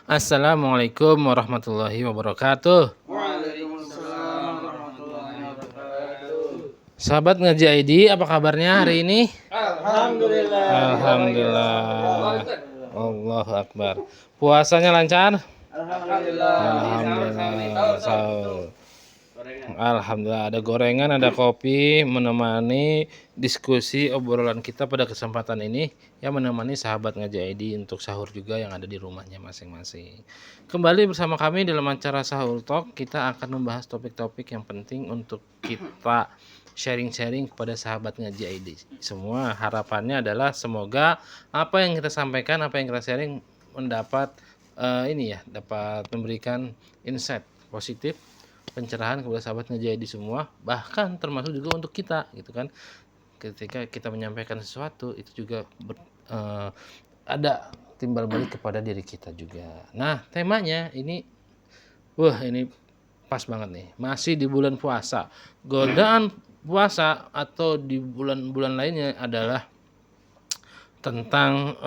Assalamualaikum warahmatullahi wabarakatuh. Waalaikumsalam warahmatullahi wabarakatuh. Sahabat Ngaji ID, apa kabarnya hari ini? Alhamdulillah. Alhamdulillah. Allahu Akbar. Puasanya lancar? Alhamdulillah. Alhamdulillah. Alhamdulillah, ada gorengan, ada kopi menemani diskusi obrolan kita pada kesempatan ini, yang menemani sahabat Ngaji ID untuk sahur juga yang ada di rumahnya masing-masing. Kembali bersama kami dalam acara Sahur Talk, kita akan membahas topik-topik yang penting untuk kita sharing-sharing kepada sahabat Ngaji ID. Semua harapannya adalah semoga apa yang kita sampaikan, apa yang kita sharing mendapat dapat memberikan insight positif, pencerahan kepada sahabat Ngaji semua, bahkan termasuk juga untuk kita gitu kan. Ketika kita menyampaikan sesuatu itu juga ada timbal balik kepada diri kita juga. Nah, temanya ini ini pas banget nih. Masih di bulan puasa. Godaan puasa atau di bulan-bulan lainnya adalah tentang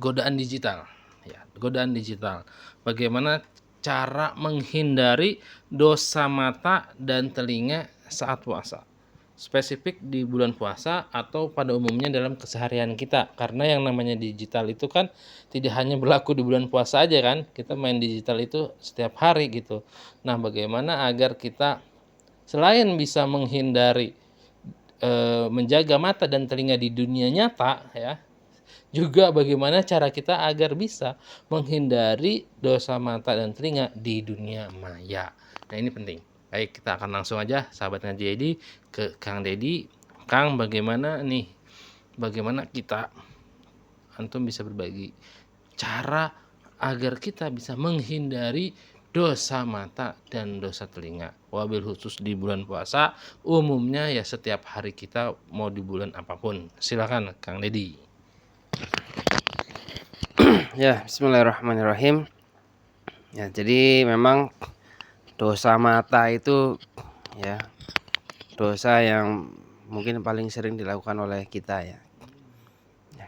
godaan digital. Ya, godaan digital. Bagaimana cara menghindari dosa mata dan telinga saat puasa. Spesifik di bulan puasa atau pada umumnya dalam keseharian kita. Karena yang namanya digital itu kan tidak hanya berlaku di bulan puasa aja kan. Kita main digital itu setiap hari gitu. Nah, bagaimana agar kita selain bisa menghindari menjaga mata dan telinga di dunia nyata ya, juga bagaimana cara kita agar bisa menghindari dosa mata dan telinga di dunia maya. Nah, ini penting. Baik, kita akan langsung aja sahabat Ngaji ID ke Kang Dedi. Kang, bagaimana kita antum bisa berbagi cara agar kita bisa menghindari dosa mata dan dosa telinga, wabil khusus di bulan puasa, umumnya ya setiap hari kita mau di bulan apapun. Silakan Kang Dedi. Ya, bismillahirrahmanirrahim. Ya, jadi memang dosa mata itu ya dosa yang mungkin paling sering dilakukan oleh kita ya.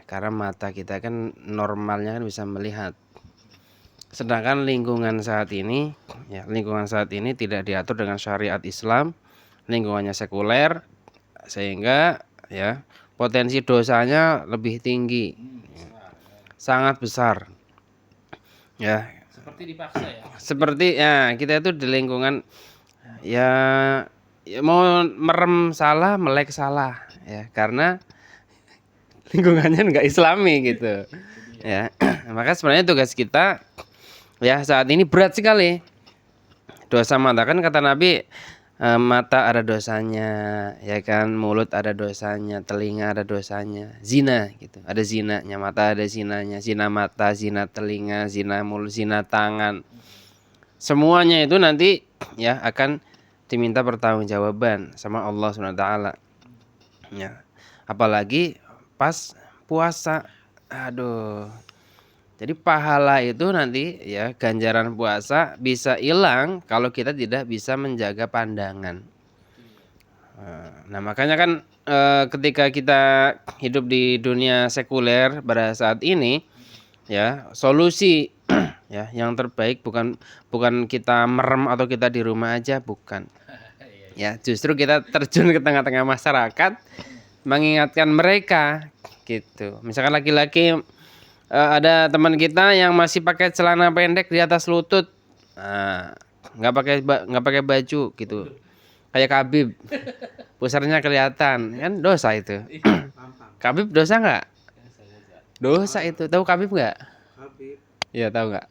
Karena mata kita kan normalnya kan bisa melihat. Sedangkan lingkungan saat ini tidak diatur dengan syariat Islam, lingkungannya sekuler, sehingga ya potensi dosanya lebih tinggi, sangat besar. Ya, Seperti dipaksa ya. seperti ya kita itu di lingkungan ya mau merem salah, melek salah ya, karena lingkungannya nggak Islami gitu. Ya, maka sebenarnya tugas kita ya saat ini berat sekali. Dosa mata kan kata Nabi, mata ada dosanya, ya kan, mulut ada dosanya, telinga ada dosanya, zina gitu, ada zinanya, mata ada zinanya, zina mata, zina telinga, zina mulut, zina tangan. Semuanya itu nanti ya akan diminta pertanggungjawaban sama Allah SWT. Ya. Apalagi pas puasa. Aduh. Jadi pahala itu nanti ya, ganjaran puasa bisa hilang kalau kita tidak bisa menjaga pandangan. Nah, makanya kan ketika kita hidup di dunia sekuler pada saat ini ya, solusi ya yang terbaik bukan kita merem atau kita di rumah aja, bukan. Ya, justru kita terjun ke tengah-tengah masyarakat mengingatkan mereka gitu. Misalkan laki-laki, ada teman kita yang masih pakai celana pendek di atas lutut, nggak pakai baju gitu, kayak Khabib, pusarnya kelihatan, kan dosa itu. Khabib dosa nggak? Dosa itu. Tahu Khabib nggak? Habib. Iya, tahu nggak?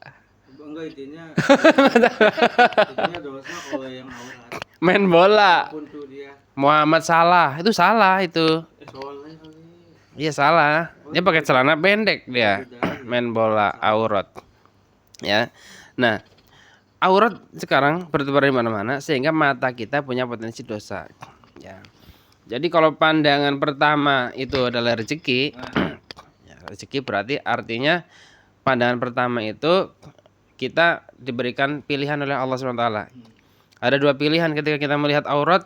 Enggak, intinya dosa kalau yang aurat. Main bola. Apapun tuh dia. Muhammad Salah itu salah itu. Soalnya kali. Iya salah. Dia pakai celana pendek dia. Main bola aurat. Ya. Nah, aurat sekarang bertebar di mana-mana sehingga mata kita punya potensi dosa. Ya. Jadi kalau pandangan pertama itu adalah rezeki, ya, rezeki berarti artinya pandangan pertama itu kita diberikan pilihan oleh Allah SWT. Ada dua pilihan ketika kita melihat aurat,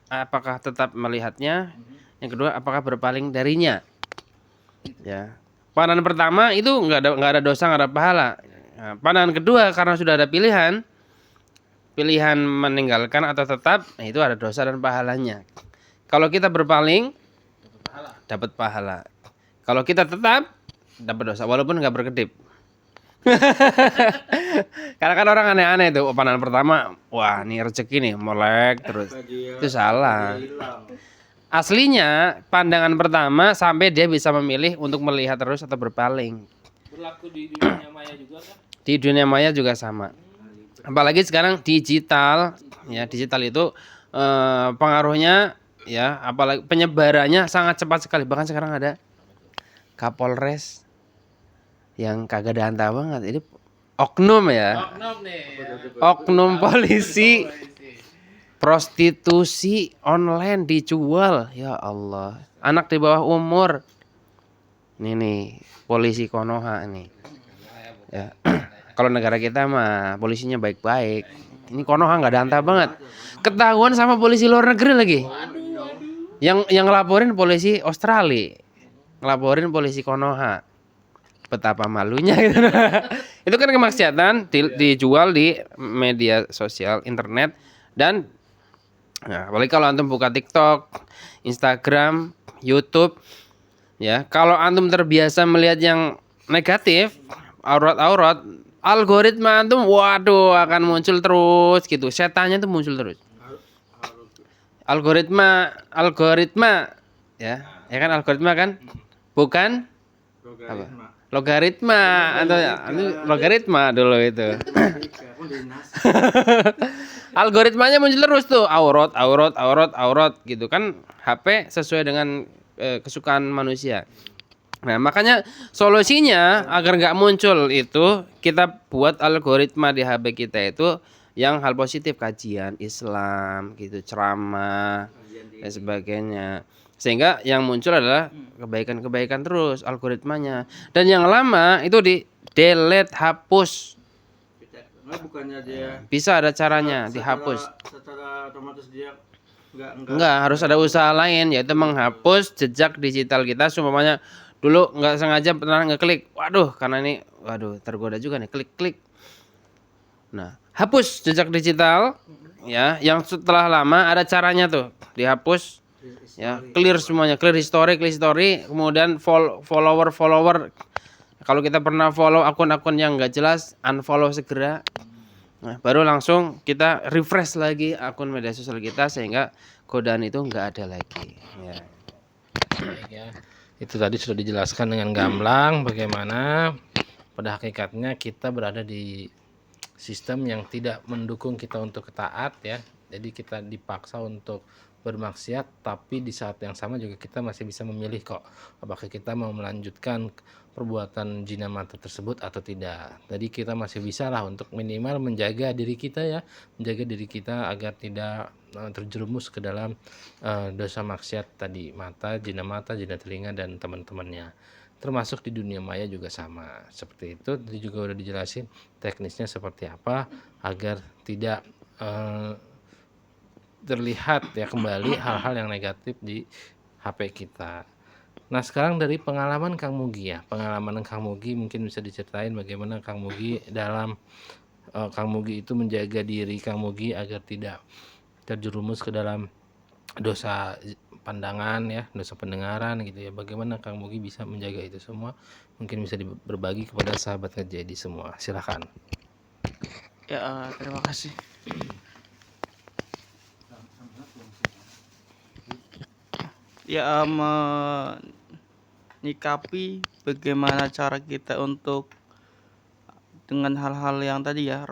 apakah tetap melihatnya, yang kedua apakah berpaling darinya. Ya, pandangan pertama itu nggak ada dosa, nggak ada pahala. Nah, pandangan kedua, karena sudah ada pilihan meninggalkan atau tetap, nah itu ada dosa dan pahalanya. Kalau kita berpaling dapat pahala. Kalau kita tetap dapat dosa walaupun nggak berkedip. Karena kan orang aneh-aneh tuh, pandangan pertama, wah ini rezeki nih melek terus. Itu salah. Hilang. Aslinya pandangan pertama sampai dia bisa memilih untuk melihat terus atau berpaling. Berlaku di dunia maya juga kan? Di dunia maya juga sama. Apalagi sekarang digital, ya digital itu pengaruhnya, ya apalagi penyebarannya sangat cepat sekali. Bahkan sekarang ada Kapolres yang kagak ada antah banget. Ini oknum ya, Oknum nih. oknum polisi, prostitusi online dijual, ya Allah. Anak di bawah umur. Ini nih polisi Konoha nih. Ya. Kalau negara kita mah polisinya baik-baik. Ini Konoha nggak ada antah banget. Ketahuan sama polisi luar negeri lagi. Yang ngelaporin polisi Australia, ngelaporin polisi Konoha. Betapa malunya gitu. Itu kan kemaksiatan dijual di media sosial internet. Dan nah, apalagi kalau antum buka TikTok, Instagram, YouTube, ya kalau antum terbiasa melihat yang negatif, aurat-aurat, algoritma antum waduh akan muncul terus gitu. Setannya tuh muncul terus. Algoritma ya kan algoritma kan, bukan Logaritma. logaritma atau logaritma dulu itu. Aku dari NASA. Algoritmanya muncul terus tuh, aurat gitu kan. HP sesuai dengan kesukaan manusia. Nah, makanya solusinya agar nggak muncul itu, kita buat algoritma di HP kita itu yang hal positif, kajian Islam gitu, ceramah dan sebagainya. Sehingga yang muncul adalah kebaikan-kebaikan terus algoritmanya. Dan yang lama itu di delete, hapus. Nah, bukannya dia Bisa ada caranya dihapus. secara otomatis dia Enggak, harus ada usaha lain, yaitu menghapus jejak digital kita. Sumpamanya dulu nggak sengaja pernah ngeklik, waduh karena ini waduh tergoda juga nih klik. Nah, hapus jejak digital ya, yang setelah lama ada caranya tuh dihapus ya, clear semuanya, clear history, kemudian follower. Kalau kita pernah follow akun-akun yang nggak jelas, unfollow segera. Nah, baru langsung kita refresh lagi akun media sosial kita sehingga godaan itu nggak ada lagi. Ya. Baik ya. Itu tadi sudah dijelaskan dengan gamblang bagaimana pada hakikatnya kita berada di sistem yang tidak mendukung kita untuk taat ya. Jadi kita dipaksa untuk bermaksiat, tapi di saat yang sama juga kita masih bisa memilih kok apakah kita mau melanjutkan perbuatan zina mata tersebut atau tidak. Jadi kita masih bisa lah untuk minimal menjaga diri kita ya, menjaga diri kita agar tidak terjerumus ke dalam dosa maksiat tadi, mata, zina telinga dan teman-temannya. Termasuk di dunia maya juga sama seperti itu. Tadi juga udah dijelasin teknisnya seperti apa agar tidak terlihat ya kembali hal-hal yang negatif di HP kita. Nah, sekarang dari pengalaman Kang Mugi ya, pengalaman Kang Mugi mungkin bisa diceritain bagaimana Kang Mugi dalam Kang Mugi itu menjaga diri Kang Mugi agar tidak terjerumus ke dalam dosa pandangan ya, dosa pendengaran gitu ya. Bagaimana Kang Mugi bisa menjaga itu semua? Mungkin bisa berbagi kepada sahabat Ngejedi semua. Silakan. Ya, terima kasih. Ya, menyikapi bagaimana cara kita untuk dengan hal-hal yang tadi ya,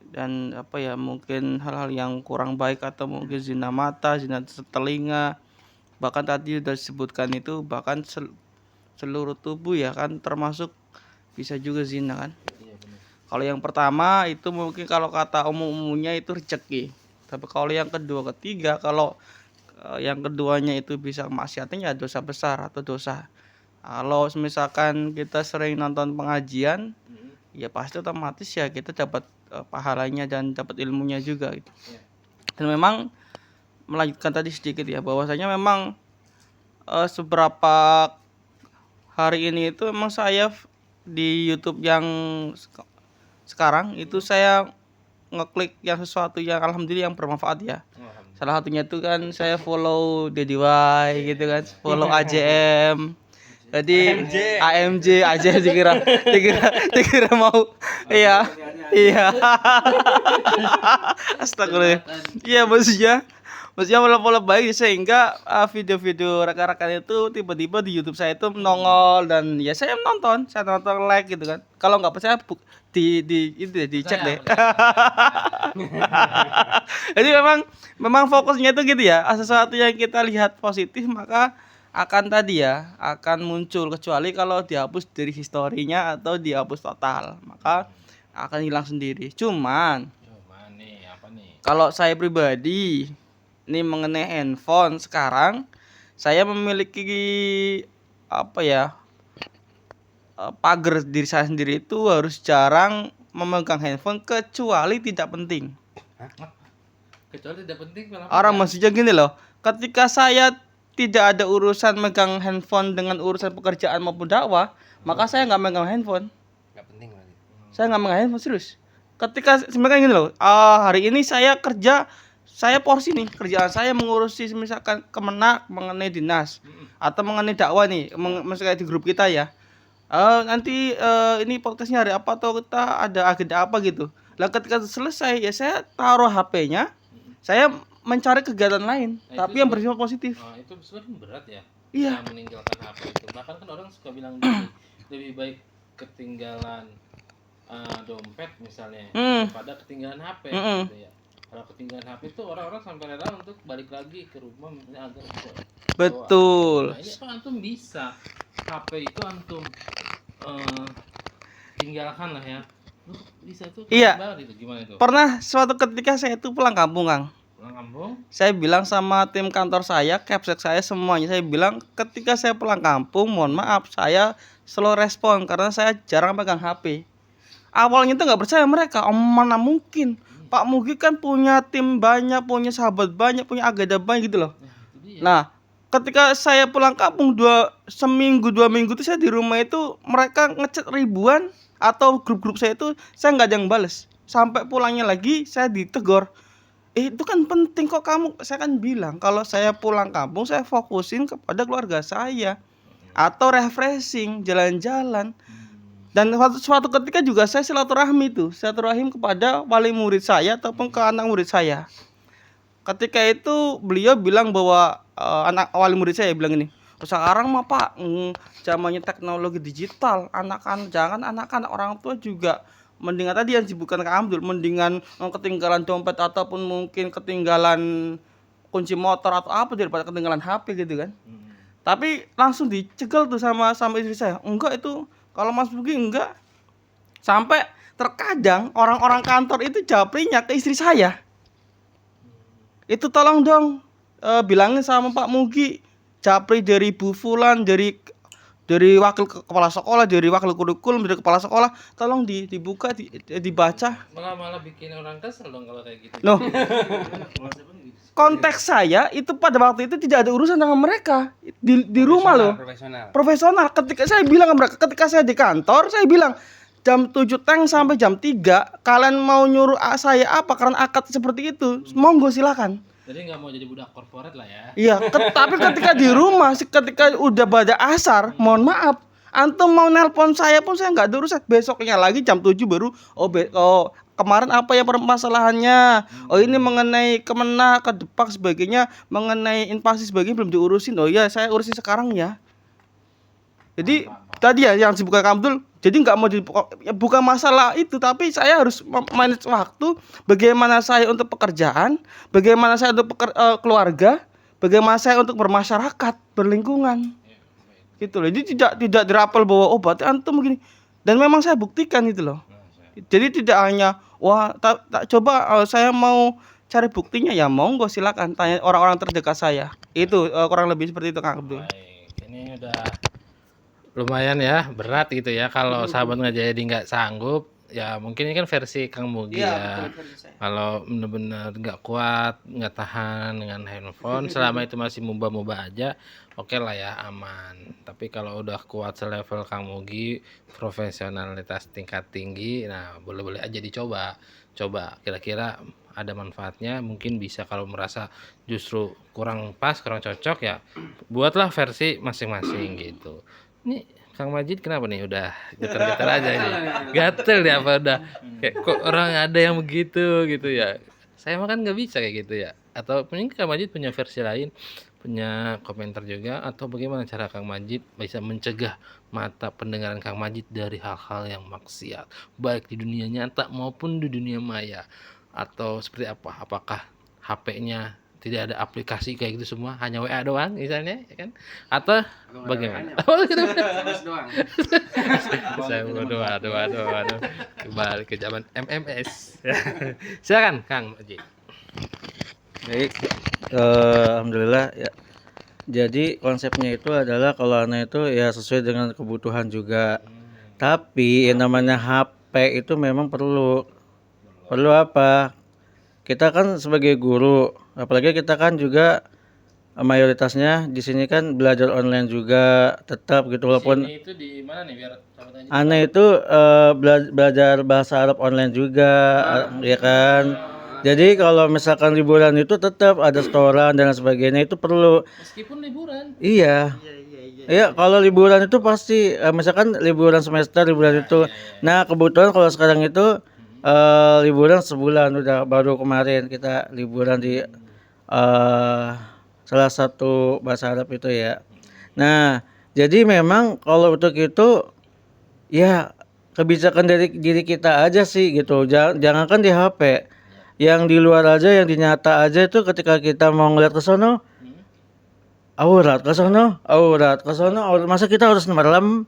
dan apa ya, mungkin hal-hal yang kurang baik atau mungkin zina mata, zina telinga, bahkan tadi sudah disebutkan itu bahkan seluruh tubuh ya kan, termasuk bisa juga zina kan. Kalau yang pertama itu mungkin kalau kata umumnya itu rezeki. Tapi kalau yang kedua ketiga, kalau yang keduanya itu bisa maksiatnya ya dosa besar atau dosa. Kalau misalkan kita sering nonton pengajian, ya pasti otomatis ya kita dapat pahalanya dan dapat ilmunya juga gitu. Dan memang melanjutkan tadi sedikit ya, bahwasanya memang seberapa hari ini itu memang saya di YouTube yang sekarang itu saya ngeklik yang sesuatu yang alhamdulillah yang bermanfaat ya. Salah satunya itu kan saya follow Deddy Y gitu kan, follow AJM. Jadi AMJ aja dikira mau iya. Iya. Astagfirullah. Iya maksudnya follow baik sehingga video-video rekan-rekan itu tiba-tiba di YouTube saya itu nongol dan ya saya nonton like gitu kan. Kalau nggak percaya itu dicek deh. Jadi memang fokusnya itu gitu ya. Sesuatu yang kita lihat positif maka akan tadi ya akan muncul, kecuali kalau dihapus dari historinya atau dihapus total maka akan hilang sendiri. Cuman nih apa nih? kalau saya pribadi ini mengenai handphone sekarang saya memiliki apa ya pagar diri saya sendiri itu harus jarang memegang handphone kecuali tidak penting. Kecuali tidak penting kenapa? Orang maksudnya gini loh, ketika saya tidak ada urusan megang handphone dengan urusan pekerjaan maupun dakwah, maka saya nggak megang handphone. Nggak penting berarti. Saya nggak megang handphone serius. Ketika sebenarnya gini loh, hari ini saya kerja, saya porsi nih kerjaan saya mengurusi misalkan kemenak mengenai dinas atau mengenai dakwah nih, misalnya di grup kita ya. Nanti ini podcastnya hari apa atau kita ada agenda apa gitu. Lah ketika selesai ya saya taruh HP-nya, saya mencari kegiatan lain, Nah, tapi yang bersifat positif. itu sebenarnya berat ya. Iya. Meninggalkan HP itu. Bahkan kan orang suka bilang gini, lebih baik ketinggalan dompet misalnya daripada ketinggalan HP gitu ya. Kalau ketinggalan HP itu orang-orang sampai rela untuk balik lagi ke rumah misalnya agar Betul. Nah, ini apa antum bisa HP itu antum tinggalkan lah ya. Bisa tuh Iya. banget itu gimana itu? Pernah suatu ketika saya itu pulang kampung, Kang. Pulang kampung? Saya bilang sama tim kantor saya, capsek saya semuanya, saya bilang ketika saya pulang kampung, mohon maaf saya slow respon karena saya jarang pegang HP. Awalnya itu nggak percaya mereka, mana mungkin. Pak Mugi kan punya tim banyak, punya sahabat banyak, punya agenda banyak gitu loh. Nah, ketika saya pulang kampung seminggu 2 minggu itu saya di rumah itu mereka ngechat ribuan atau grup-grup saya itu saya nggak ada yang bales. Sampai pulangnya lagi saya ditegur. Itu kan penting kok kamu. Saya kan bilang kalau saya pulang kampung saya fokusin kepada keluarga saya atau refreshing, jalan-jalan. Dan suatu ketika juga saya silaturahim kepada wali murid saya ataupun ke anak murid saya. Ketika itu beliau bilang bahwa anak wali murid saya bilang ini, sekarang mah Pak, zamannya teknologi digital, jangan anak-anak orang tua juga mendingan tadi yang disebutkan Kak Abdul, mendingan ketinggalan dompet ataupun mungkin ketinggalan kunci motor atau apa daripada ketinggalan HP gitu kan. Tapi langsung dicegal tuh sama istri saya. Enggak itu kalau Mas Bugi enggak. Sampai terkadang orang-orang kantor itu japrinya ke istri saya. Itu tolong dong bilangin sama Pak Mugi, japri dari Bu Fulan, dari wakil kepala sekolah, dari wakil kurikulum, dari kepala sekolah, tolong dibuka, dibaca. Malah bikin orang kesel dong kalau kayak gitu. No. Konteks saya itu pada waktu itu tidak ada urusan dengan mereka di rumah loh. Profesional. Ketika saya bilang ke mereka, ketika saya di kantor, saya bilang jam 7 sampai jam 3 kalian mau nyuruh saya apa karena akad seperti itu, monggo silakan. Jadi nggak mau jadi budak korporat lah ya. Iya, tapi ketika di rumah, ketika udah pada asar, mohon maaf, antum mau nelpon saya pun saya nggak ada urusan. Besoknya lagi jam 7 baru, kemarin apa ya permasalahannya? Oh ini mengenai Kemenak, Kedepak sebagainya, mengenai invasi sebagainya belum diurusin. Oh iya, saya urusin sekarang ya. Jadi tadi ya yang disebutkan Kak Abdul, jadi nggak mau bukan masalah itu, tapi saya harus manage waktu. Bagaimana saya untuk pekerjaan, bagaimana saya untuk keluarga, bagaimana saya untuk bermasyarakat, berlingkungan, gitu loh. Jadi tidak dirapel bahwa berarti antum begini. Dan memang saya buktikan itu loh. Jadi tidak hanya coba saya mau cari buktinya ya monggo silakan tanya orang-orang terdekat saya. Itu kurang lebih seperti itu Kang Abdul. Baik, ini udah lumayan ya berat gitu ya kalau sahabat nggak jadi nggak sanggup ya mungkin ini kan versi Kang Mugi Iya, ya. betul versi saya. Kalau bener-bener nggak kuat, nggak tahan dengan handphone, selama itu masih mubah-mubah aja, oke lah ya aman. Tapi kalau udah kuat selevel Kang Mugi, profesionalitas tingkat tinggi, nah boleh-boleh aja dicoba. Coba kira-kira ada manfaatnya, mungkin bisa kalau merasa justru kurang pas, kurang cocok ya, buatlah versi masing-masing gitu. Ini Kang Majid kenapa nih udah getar-getar aja ini? Gatel ya apa udah kayak kok orang ada yang begitu gitu ya. Saya mah kan nggak bisa kayak gitu ya. Atau mungkin Kang Majid punya versi lain, punya komentar juga atau bagaimana cara Kang Majid bisa mencegah mata pendengaran Kang Majid dari hal-hal yang maksiat, baik di dunia nyata maupun di dunia maya. Atau seperti apa? Apakah HP-nya tidak ada aplikasi kayak gitu semua, hanya WA doang misalnya, ya kan? Atau bagaimana? Oh, gitu. SMS doang. Saya waduh, kembali ke zaman MMS. Silakan Kang Majid. Baik, alhamdulillah ya. Jadi konsepnya itu adalah kalau anak itu ya sesuai dengan kebutuhan juga. Tapi yang namanya HP itu memang perlu. Perlu apa? Kita kan sebagai guru, apalagi kita kan juga mayoritasnya di sini kan belajar online juga tetap gitu walaupun Ini itu di mana nih biar sahabat aja. Ana itu belajar bahasa Arab online juga, ya kan. Jadi kalau misalkan liburan itu tetap ada setoran dan sebagainya itu perlu. Meskipun liburan. Iya. Iya, kalau liburan itu pasti misalkan liburan semester, liburan itu. Nah, kebetulan kalau sekarang itu liburan sebulan udah baru kemarin kita liburan di salah satu bahasa Arab itu ya. Nah, jadi memang kalau untuk itu ya kebijakan dari diri kita aja sih gitu. Jangankan di HP. Yang di luar aja, yang di nyata aja itu ketika kita mau ngeliat ke sono, aurat ke sono, aurat ke sono, aurat. Masa kita harus merem?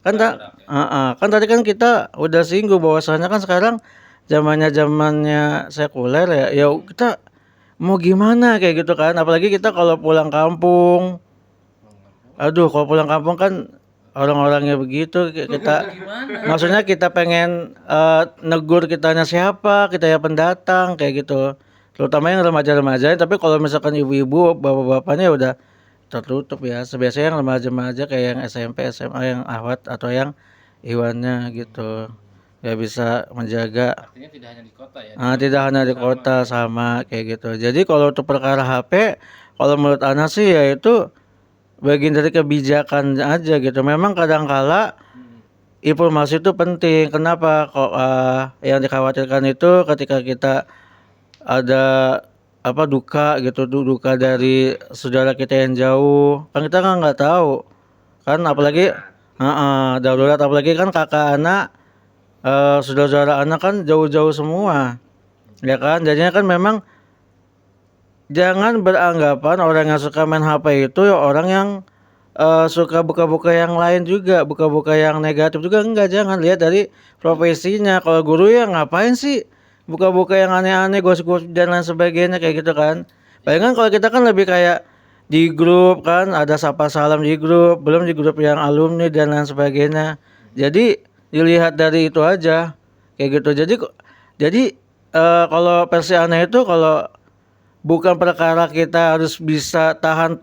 Kan kan tadi kan kita udah singgung bahwasanya kan sekarang zamannya sekuler ya. Ya kita mau gimana kayak gitu kan. Apalagi kita kalau pulang kampung. Aduh, kalau pulang kampung kan orang-orangnya begitu kita maksudnya kita pengen negur kitanya siapa, kita ya pendatang kayak gitu. Terutama yang remaja-remaja, tapi kalau misalkan ibu-ibu, bapak-bapaknya udah tertutup ya. Sebiasanya yang remaja-remaja kayak yang SMP, SMA, yang ahwat atau yang iwannya gitu. Gak bisa menjaga. Artinya tidak hanya di kota ya. Tidak hanya di kota sama kayak gitu. Jadi kalau untuk perkara HP, kalau menurut Ana sih ya itu bagian dari kebijakan aja gitu. Memang kadangkala informasi itu penting. Kenapa? Kok yang dikhawatirkan itu ketika kita ada duka gitu, duka dari saudara kita yang jauh, kan kita kan nggak tahu. Kan apalagi darurat, apalagi kan kakak anak, saudara-saudara anak kan jauh-jauh semua. Ya kan? Jadinya kan memang jangan beranggapan orang yang suka main HP itu ya orang yang suka buka-buka yang lain juga, buka-buka yang negatif juga. Enggak, jangan lihat dari profesinya. Kalau guru ya ngapain sih buka-buka yang aneh-aneh, gosip-gosip dan lain sebagainya kayak gitu kan. Palingan kalau kita kan lebih kayak di grup kan, ada sapa salam di grup, belum di grup yang alumni dan lain sebagainya. Jadi dilihat dari itu aja kayak gitu. Jadi kalau versi aneh itu kalau bukan perkara kita harus bisa tahan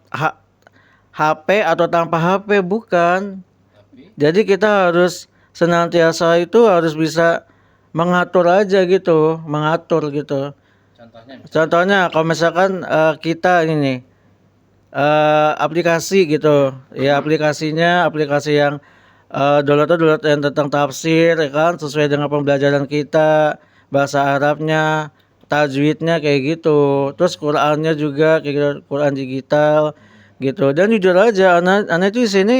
HP atau tanpa HP, bukan. Jadi kita harus senantiasa itu harus bisa mengatur aja gitu, mengatur gitu. Contohnya kalau misalkan kita ini nih aplikasi gitu, ya aplikasi yang download yang tentang tafsir, ya kan, sesuai dengan pembelajaran kita, bahasa Arabnya, tajwidnya kayak gitu. Terus Qurannya juga kayak gitu, Quran digital gitu. Dan jujur aja, anak itu di sini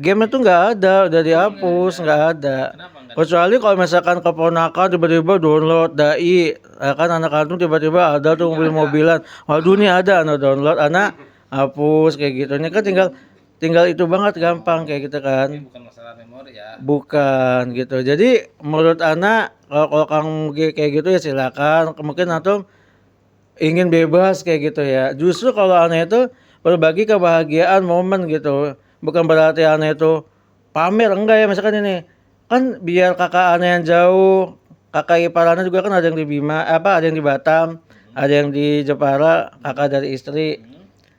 game itu nggak ada, udah dihapus, nggak ada. Kecuali kalau misalkan keponakan tiba-tiba download dai, kan anak kandung tiba-tiba ada tuh mobil-mobilan. Waduh nih ada anak download, anak hapus kayak gitu. Ini kan tinggal itu banget gampang kayak gitu kan. Bukan masalah memori ya. Bukan gitu. Jadi menurut anak kalau Kang kayak gitu ya silakan. Mungkin atau ingin bebas kayak gitu ya. Justru kalau anak itu berbagi kebahagiaan momen gitu. Bukan berarti anak itu pamer, enggak ya, misalkan ini kan biar kakak Ana yang jauh, kakak ipar Ana juga kan ada yang di Bima, ada yang di Batam, ada yang di Jepara, kakak dari istri.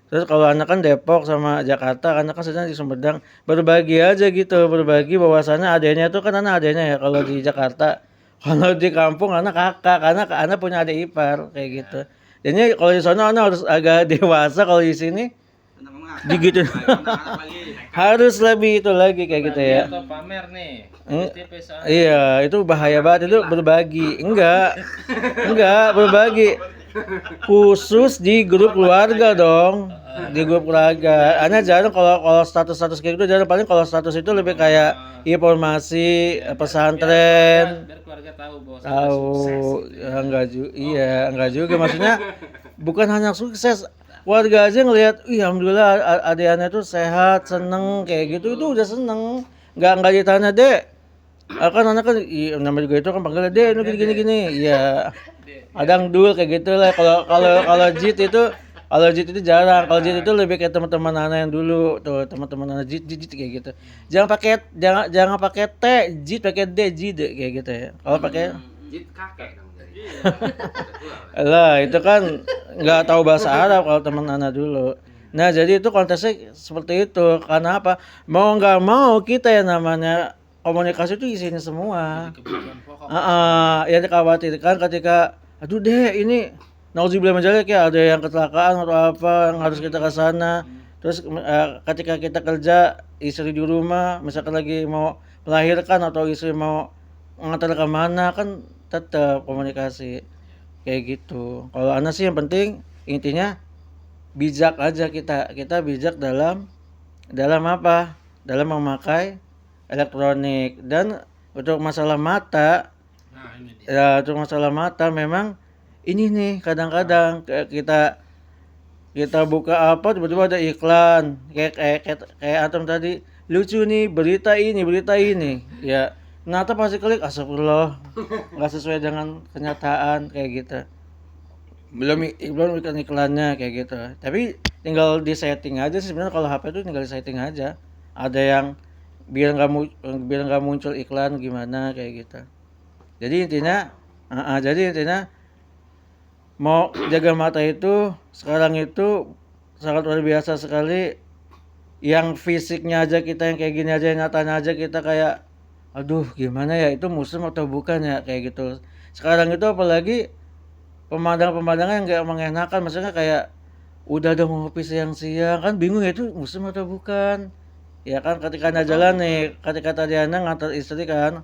Terus kalau anak kan Depok sama Jakarta, anak kan sedang di Sumedang, berbagi aja gitu, berbagi bahwasannya adanya tuh kan anak adanya ya kalau di Jakarta, kalau di kampung anak kakak, karena anak punya adik ipar kayak gitu. Jadi kalau di sana anak harus agak dewasa, kalau di sini gitu harus lebih itu lagi kayak gitu ya. Atau pamer nih. Hmm, Tipis soalnya. Iya, itu bahaya banget itu berbagi. Enggak berbagi. Khusus di grup keluarga dong. Di grup keluarga. Ana jarang kalau status-status kayak gitu jarang, paling kalau status itu lebih kayak informasi pesantren. Biar keluarga tahu bahwa saya Tahu, sukses. ya, enggak juga maksudnya bukan hanya sukses. Warga aja ngelihat, "Ih, alhamdulillah adeknya tuh sehat, seneng kayak gitu." Itu udah seneng. Enggak ditanya, "Dek, kan anak kan namanya juga itu kan panggilnya deh ini gini gini iya kadang dul kayak gitu lah kalau jit itu jarang, kalau jit itu lebih kayak teman-teman anak yang dulu tuh, teman-teman anak jit kayak gitu, jangan pakai t, jit pakai d, jid kayak gitu ya. Kalau pakai Jit kakek dong jadi. lah itu kan nggak tahu bahasa Arab kalau teman anak dulu. Nah jadi itu konteksnya seperti itu, karena apa, mau nggak mau kita yang namanya komunikasi itu isinya semua. Kebutuhan pokok. Yang dikhawatirkan ketika aduh deh ini nauzubillah min dzalik ya, ada yang kecelakaan atau apa yang harus kita ke sana. Terus ketika kita kerja, istri di rumah misalkan lagi mau melahirkan atau istri mau ngantar ke mana, kan tetap komunikasi kayak gitu. Kalau anak sih yang penting intinya bijak aja, kita bijak dalam apa? Dalam memakai elektronik. Dan untuk masalah mata, Nah, ini dia. ya untuk masalah mata memang ini nih kadang-kadang kayak kita buka apa tiba-tiba ada iklan kayak Atom tadi, lucu nih berita ini ya, ternyata pasti klik astagfirullah, nggak sesuai dengan kenyataan kayak gitu. Belum iklannya kayak gitu, tapi tinggal di setting aja sih sebenarnya. Kalau HP itu tinggal di setting aja, ada yang biar nggak muncul iklan gimana kayak gitu. Jadi intinya mau jaga mata itu sekarang itu sangat luar biasa sekali. Yang fisiknya aja kita yang kayak gini aja, yang nyatanya aja kita kayak aduh gimana ya, itu muslim atau bukan ya kayak gitu. Sekarang itu apalagi pemandangan yang gak mengenakan, maksudnya kayak udah ada ngopi siang-siang kan bingung ya itu muslim atau bukan. Ya kan ketika anda jalan nih, ketika tadi anda ngantar istri kan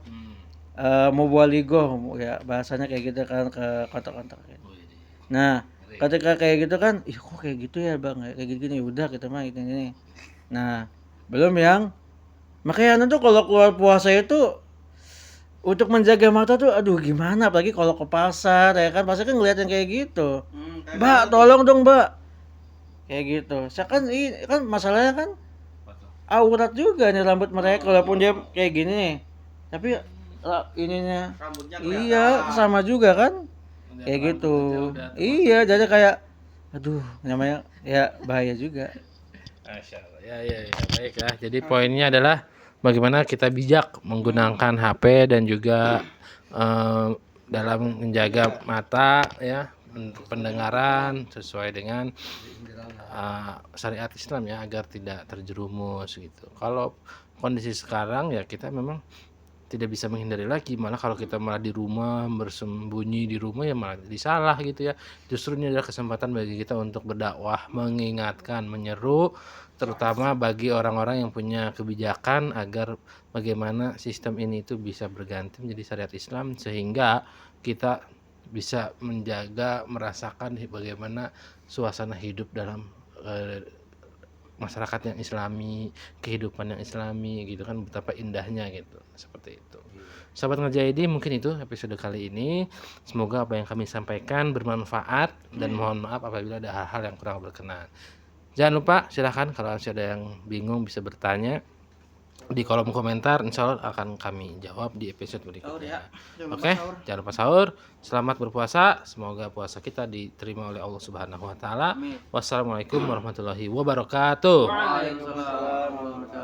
mau buat ligo ya bahasanya kayak gitu kan ke kontak-kontak. Nah ketika kayak gitu kan, ih kok kayak gitu ya bang, kayak gini udah kita mah ini. Nah belum yang makanya anda tuh kalau keluar puasa itu untuk menjaga mata tuh aduh gimana, apalagi kalau ke pasar ya kan, pasti kan ngeliatin kayak gitu, mbak tolong dong mbak kayak gitu. Saya kan ini kan masalahnya kan aurat juga nih rambut mereka, walaupun dia kayak gini nih tapi ininya Rambutnya iya sama juga kan kayak gitu. Iya jadi kayak aduh namanya ya bahaya juga. Masya Allah. Ya, baiklah. Jadi poinnya adalah bagaimana kita bijak menggunakan HP dan juga dalam menjaga mata ya, pendengaran sesuai dengan syariat Islam ya, agar tidak terjerumus gitu. Kalau kondisi sekarang ya kita memang tidak bisa menghindari lagi, malah kalau kita malah di rumah bersembunyi di rumah ya malah disalah gitu ya. Justru ini adalah kesempatan bagi kita untuk berdakwah, mengingatkan, menyeru, terutama bagi orang-orang yang punya kebijakan agar bagaimana sistem ini itu bisa berganti menjadi syariat Islam, sehingga kita bisa menjaga, merasakan bagaimana suasana hidup dalam masyarakat yang islami, kehidupan yang islami gitu kan, betapa indahnya gitu, seperti itu. Sahabat Ngejaidi, mungkin itu episode kali ini. Semoga apa yang kami sampaikan bermanfaat, dan mohon maaf apabila ada hal-hal yang kurang berkenan. Jangan lupa silahkan kalau ada yang bingung bisa bertanya di kolom komentar, insya Allah akan kami jawab di episode berikutnya. Oke, jangan lupa sahur. Selamat berpuasa. Semoga puasa kita diterima oleh Allah Subhanahu wa taala. Wassalamualaikum warahmatullahi wabarakatuh. Waalaikumsalam warahmatullahi wabarakatuh.